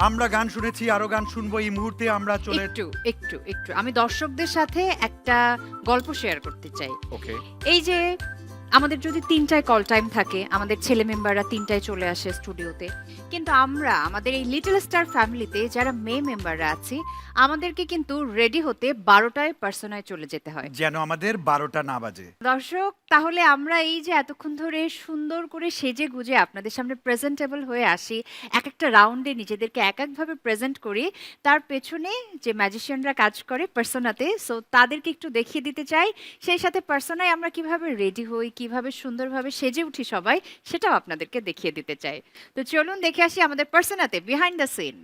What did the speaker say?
আমরা গান শুনেছি, আরো গান শুনবো। এই মুহূর্তে আমরা চলে একটু একটু একটু আমি দর্শকদের সাথে একটা গল্প শেয়ার করতে চাই। ওকে। এই যে আমাদের যদি ৩টায় কল টাইম থাকে, আমাদের ছেলে মেম্বাররা ৩টায় চলে আসে স্টুডিওতে। কিন্তু আমরা আমাদের এই লিটল স্টার ফ্যামিলিতে যারা মেয়ে মেম্বাররা আছি, আমাদেরকে কিন্তু রেডি হতে ১২টায় পার্সোনায় চলে যেতে হয়। যেন আমাদের ১২টা না বাজে। দর্শক, তাহলে আমরা এই যে এতক্ষণ ধরে সুন্দর করে সেজে গুজে আপনাদের সামনে প্রেজেন্টেবল হয়ে আসি, একটা রাউন্ডে নিজেদেরকে একভাবে প্রেজেন্ট করি, তার পেছনে যে ম্যাজিশিয়ানরা কাজ করে পার্সোনাতে, সো তাদেরকে একটু দেখিয়ে দিতে চাই। সেই সাথে পার্সোনায় আমরা কিভাবে রেডি হই, কিভাবে সুন্দরভাবে সেজে উঠি সবাই, সেটাও আপনাদেরকে দেখিয়ে দিতে চাই। তো চলুন দেখে আসি আমাদের পার্সোনাতে বিহাইন্ড দ্য সিন।